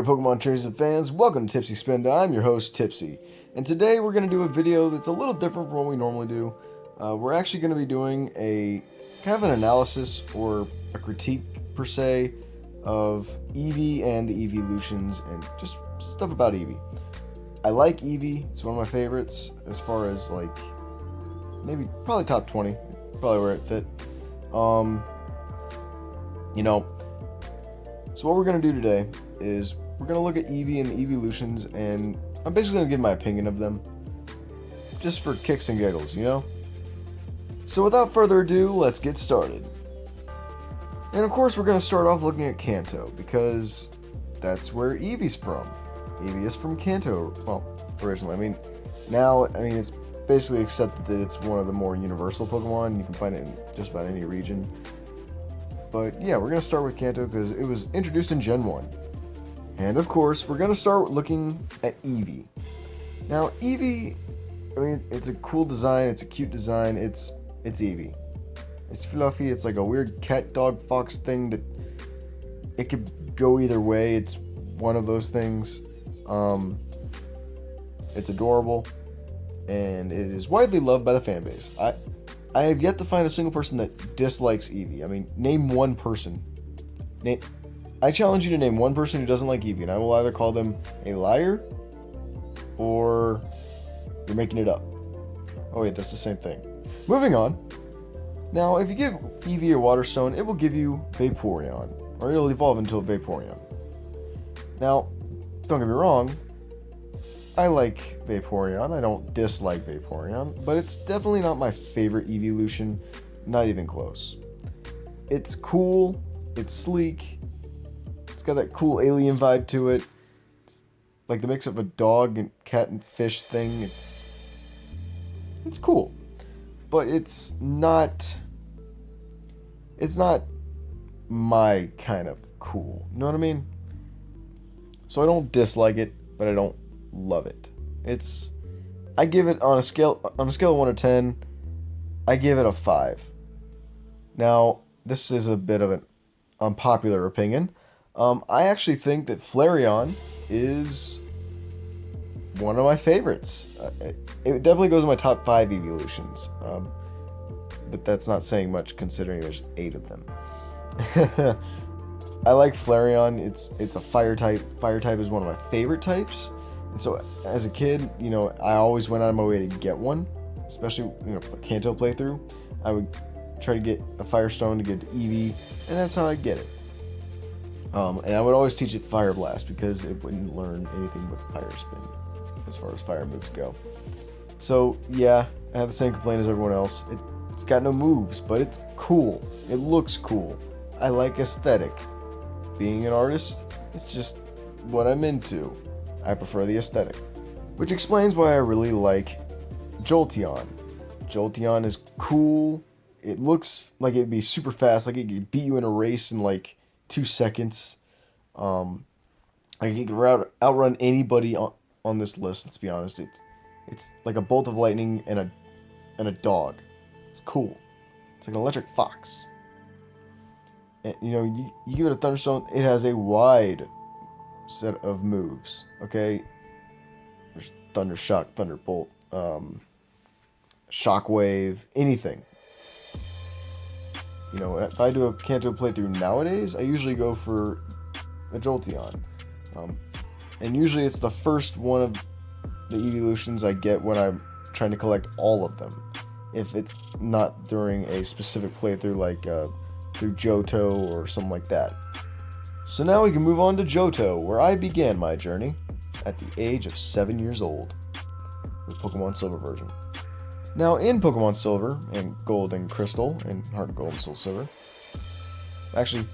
there, Pokemon trainers and fans. Welcome to Tipsy Spinda. I'm your host, Tipsy. And today we're going to do a video that's a little different from what we normally do. We're actually going to be doing a kind of an analysis or a critique, per se, of Eevee and the Eeveelutions and just stuff about Eevee. I like Eevee. It's one of my favorites as far as, like, maybe probably top 20. Probably where it fit. So what we're going to do today is we're going to look at Eevee and the Eeveelutions, and I'm basically going to give my opinion of them, just for kicks and giggles, you know? So without further ado, let's get started. And of course we're going to start off looking at Kanto, because that's where Eevee's from. Eevee is from Kanto, well, originally. It's basically accepted that it's one of the more universal Pokemon. You can find it in just about any region. But yeah, we're going to start with Kanto because it was introduced in Gen 1. And of course, we're going to start looking at Eevee. Now, Eevee, it's a cool design, it's a cute design, it's Eevee. It's fluffy, it's like a weird cat, dog, fox thing that it could go either way. It's one of those things. It's adorable, and it is widely loved by the fan base. I have yet to find a single person that dislikes Eevee. Name one person. I challenge you to name one person who doesn't like Eevee, and I will either call them a liar or you're making it up. Oh wait, that's the same thing. Moving on. Now, if you give Eevee a Water Stone, it will give you Vaporeon, or it'll evolve into a Vaporeon. Now, don't get me wrong, I like Vaporeon. I don't dislike Vaporeon, but it's definitely not my favorite Eeveelution, not even close. It's cool, it's sleek, it's got that cool alien vibe to it. It's like the mix of a dog and cat and fish thing. It's cool, but it's not my kind of cool. You know what I mean? So I don't dislike it, but I don't love it. I give it on a scale of 1 to 10, I give it a 5. Now, this is a bit of an unpopular opinion. I actually think that Flareon is one of my favorites. It definitely goes in my top 5 Eeveelutions. But that's not saying much considering there's 8 of them. I like Flareon. It's a fire type. Fire type is one of my favorite types. And so, as a kid, I always went out of my way to get one, especially, Kanto playthrough. I would try to get a Fire Stone to give to Eevee, and that's how I get it. And I would always teach it Fire Blast, because it wouldn't learn anything but Fire Spin, as far as fire moves go. So, yeah, I have the same complaint as everyone else. It's got no moves, but it's cool. It looks cool. I like aesthetic. Being an artist, it's just what I'm into. I prefer the aesthetic. Which explains why I really like Jolteon. Jolteon is cool. It looks like it'd be super fast, like it could beat you in a race in like 2 seconds. Like it could outrun anybody on this list, let's be honest. It's like a bolt of lightning and a dog. It's cool. It's like an electric fox. And, you give it a Thunderstone, it has a wide set of moves. Okay, there's Thunder Shock, Thunderbolt, Shockwave, anything. If I do a Kanto playthrough nowadays, I usually go for a Jolteon, and usually it's the first one of the Eeveelutions I get when I'm trying to collect all of them. If it's not during a specific playthrough, like through Johto or something like that. So now we can move on to Johto, where I began my journey at the age of 7 years old with Pokemon Silver version. Now, in Pokemon Silver and Gold and Crystal and Heart of Gold and Soul Silver, actually,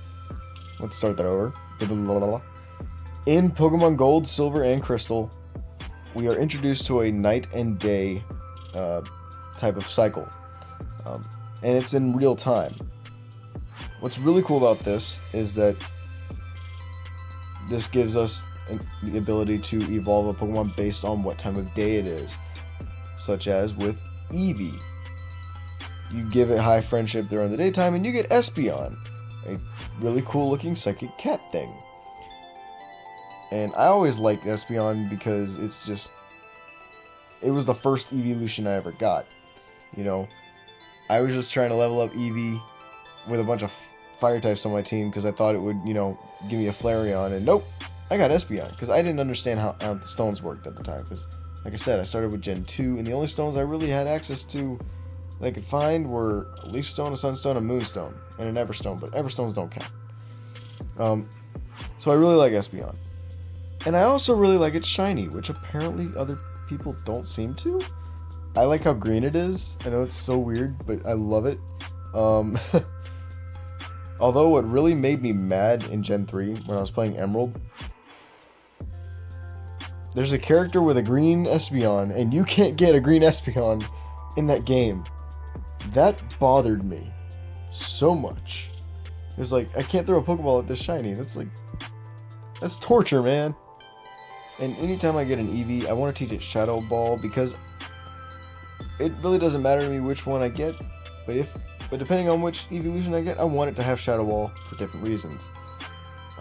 let's start that over. In Pokemon Gold, Silver, and Crystal, we are introduced to a night and day type of cycle, and it's in real time. What's really cool about this is that this gives us the ability to evolve a Pokemon based on what time of day it is, such as with Eevee. You give it high friendship during the daytime and you get Espeon, a really cool looking psychic cat thing. And I always liked Espeon because it was the first evolution I ever got. You know, I was just trying to level up Eevee with a bunch of fire types on my team because I thought it would, give me a Flareon. And nope, I got Espeon because I didn't understand how the stones worked at the time. Because, like I said, I started with Gen 2, and the only stones I really had access to that I could find were a Leaf Stone, a Sunstone, a Moonstone, and an Everstone. But Everstones don't count. So I really like Espeon. And I also really like its shiny, which apparently other people don't seem to. I like how green it is. I know it's so weird, but I love it. Although what really made me mad in Gen 3 when I was playing Emerald, there's a character with a green Espeon, and you can't get a green Espeon in that game. That bothered me so much. It's like, I can't throw a Pokeball at this shiny. That's torture, man. And anytime I get an Eevee, I want to teach it Shadow Ball because it really doesn't matter to me which one I get. But depending on which evolution I get, I want it to have Shadow Ball for different reasons.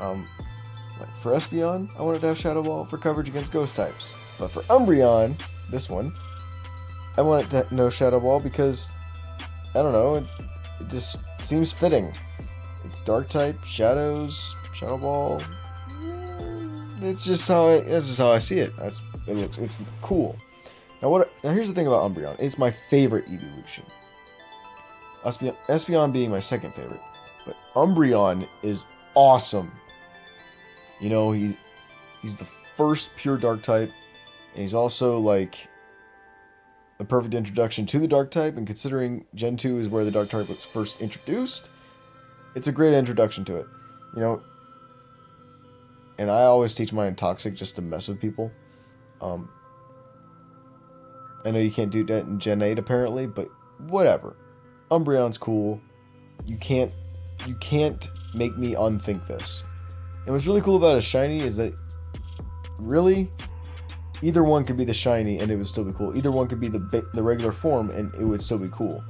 Like for Espeon, I want it to have Shadow Ball for coverage against Ghost types. But for Umbreon, this one, I want it to know Shadow Ball because, I don't know, it just seems fitting. It's Dark type, Shadows, Shadow Ball. It's just how I see it. It's cool. Now here's the thing about Umbreon. It's my favorite evolution. Espeon being my second favorite, but Umbreon is awesome. You know, he's the first pure Dark type, and he's also like a perfect introduction to the Dark type. And considering Gen 2 is where the Dark type was first introduced, it's a great introduction to it. You know. And I always teach mine Toxic just to mess with people. I know you can't do that in Gen 8 apparently, but whatever. Umbreon's cool. You can't make me unthink this. And what's really cool about a shiny is that really either one could be the shiny and it would still be cool. Either one could be the regular form and it would still be cool.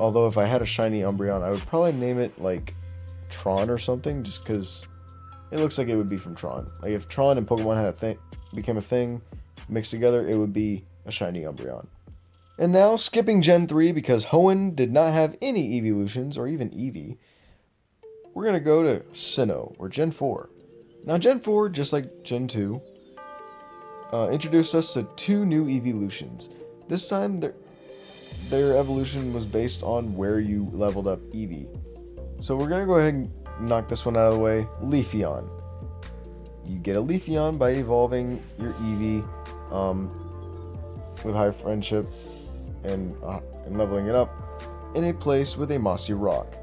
Although if I had a shiny Umbreon, I would probably name it like Tron or something, just because it looks like it would be from Tron. Like if Tron and Pokemon became a thing mixed together, it would be a shiny Umbreon. And now, skipping Gen 3 because Hoenn did not have any evolutions or even Eevee, we're going to go to Sinnoh, or Gen 4. Now Gen 4, just like Gen 2, introduced us to two new evolutions. This time, their evolution was based on where you leveled up Eevee. So we're going to go ahead and knock this one out of the way. Leafeon. You get a Leafeon by evolving your Eevee with High Friendship and leveling it up in a place with a mossy rock.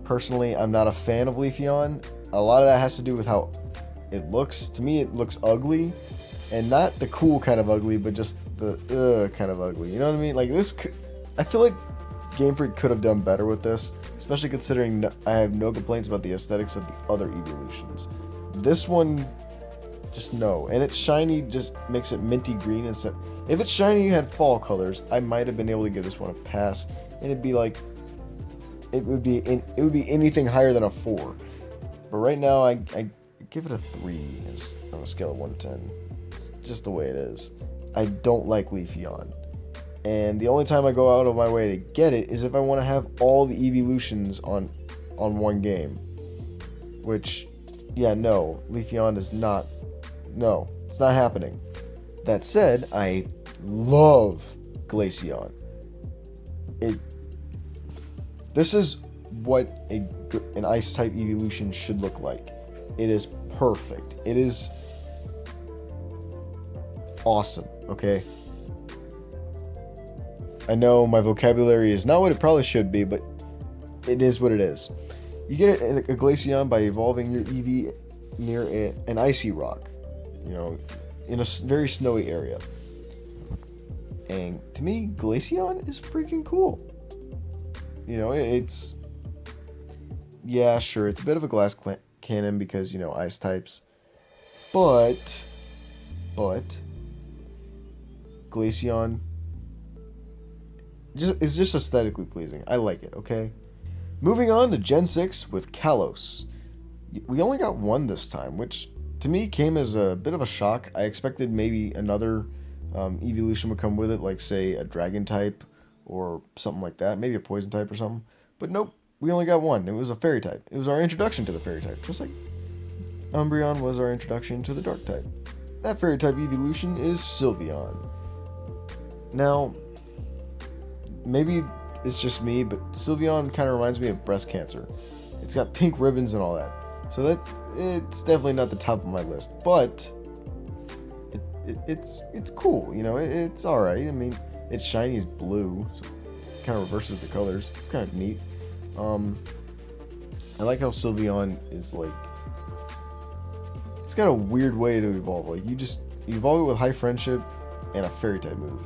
Personally, I'm not a fan of Leafeon. A lot of that has to do with how it looks. To me, it looks ugly, and not the cool kind of ugly, but just the kind of ugly. You know what I mean? Like this, I feel like Game Freak could have done better with this, especially considering I have no complaints about the aesthetics of the other evolutions. This one, just no. And its shiny just makes it minty green instead. If it's shiny and had fall colors, I might have been able to give this one a pass, and it'd be like, it would be anything higher than a 4. But right now, I give it a 3 on a scale of 1 to 10. It's just the way it is. I don't like Leafeon. And the only time I go out of my way to get it is if I want to have all the evolutions on one game. Which, yeah, no. Leafeon is not... No, it's not happening. That said, I love Glaceon. This is what an Ice-type evolution should look like. It is perfect. It is awesome, okay? I know my vocabulary is not what it probably should be, but it is what it is. You get a Glaceon by evolving your Eevee near an icy rock, you know, in a very snowy area. And to me, Glaceon is freaking cool. You know, yeah, sure, it's a bit of a glass cannon because, you know, ice types. But Glaceon is just aesthetically pleasing. I like it, okay? Moving on to Gen 6 with Kalos. We only got one this time, which to me came as a bit of a shock. I expected maybe another evolution would come with it, like say a dragon type or something like that, maybe a poison type or something. But nope, we only got one. It was a fairy type. It was our introduction to the fairy type, just like Umbreon was our introduction to the dark type. That fairy type evolution is Sylveon. Now, maybe it's just me, but Sylveon kind of reminds me of breast cancer. It's got pink ribbons and all that. So that it's definitely not the top of my list, but it's cool, you know. It's all right. I mean, it's shiny as blue, so it kind of reverses the colors. It's kind of neat. I like how Sylveon is like, it's got a weird way to evolve. Like you evolve it with high friendship and a fairy type move.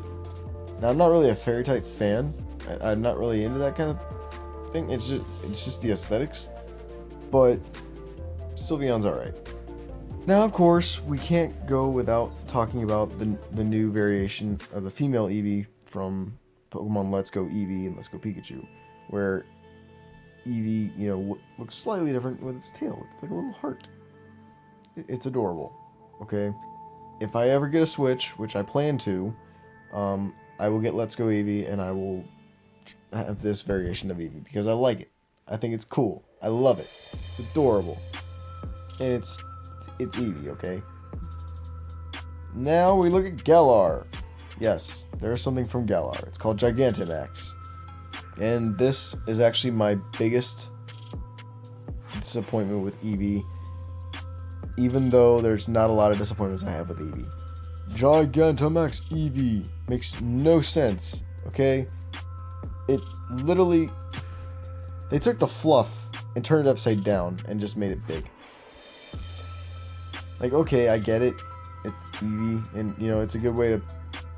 Now I'm not really a fairy type fan. I'm not really into that kind of thing. It's just the aesthetics, but Sylveon's alright. Now, of course, we can't go without talking about the new variation of the female Eevee from Pokemon Let's Go Eevee and Let's Go Pikachu, where Eevee, you know, looks slightly different with its tail. It's like a little heart. It's adorable. Okay, if I ever get a Switch, which I plan to, I will get Let's Go Eevee and I will have this variation of Eevee because I like it. I think it's cool. I love it. It's adorable. And it's Eevee, okay? Now we look at Galar. Yes, there's something from Galar. It's called Gigantamax. And this is actually my biggest disappointment with Eevee. Even though there's not a lot of disappointments I have with Eevee. Gigantamax Eevee makes no sense, okay? It literally... They took the fluff and turned it upside down and just made it big. Like, okay, I get it. It's Eevee, and, you know, it's a good way to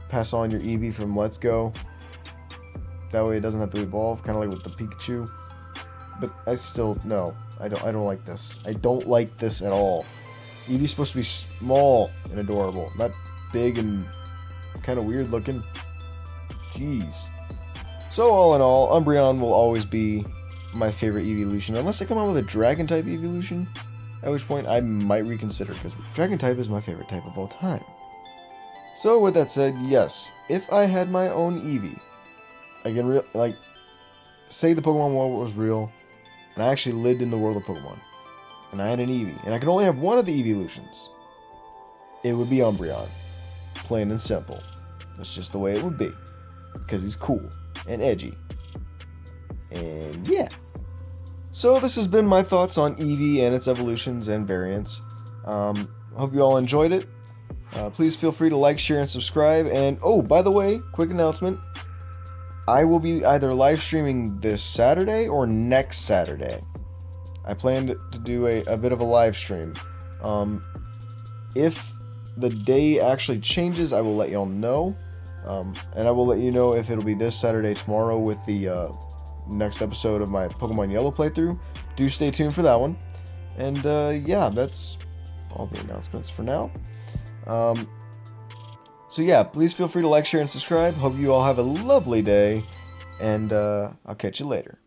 pass on your Eevee from Let's Go. That way it doesn't have to evolve, kind of like with the Pikachu. But I still, no, I don't like this. I don't like this at all. Eevee's supposed to be small and adorable, not big and kind of weird looking. Jeez. So all in all, Umbreon will always be my favorite evolution, unless they come out with a Dragon type evolution, at which point I might reconsider, because Dragon type is my favorite type of all time. So with that said, yes, if I had my own Eevee, again, like, say the Pokemon world was real, and I actually lived in the world of Pokemon, and I had an Eevee, and I could only have one of the evolutions, it would be Umbreon. Plain and simple. That's just the way it would be. Because he's cool and edgy. And yeah. So this has been my thoughts on Eevee and its evolutions and variants. Hope you all enjoyed it. Please feel free to like, share, and subscribe. And oh, by the way, quick announcement. I will be either live streaming this Saturday or next Saturday. I plan to do a bit of a live stream. If the day actually changes, I will let y'all know. And I will let you know if it'll be this Saturday, tomorrow, with the next episode of my Pokemon Yellow playthrough. Do stay tuned for that one. And yeah, that's all the announcements for now. So yeah, please feel free to like, share, and subscribe. Hope you all have a lovely day, and I'll catch you later.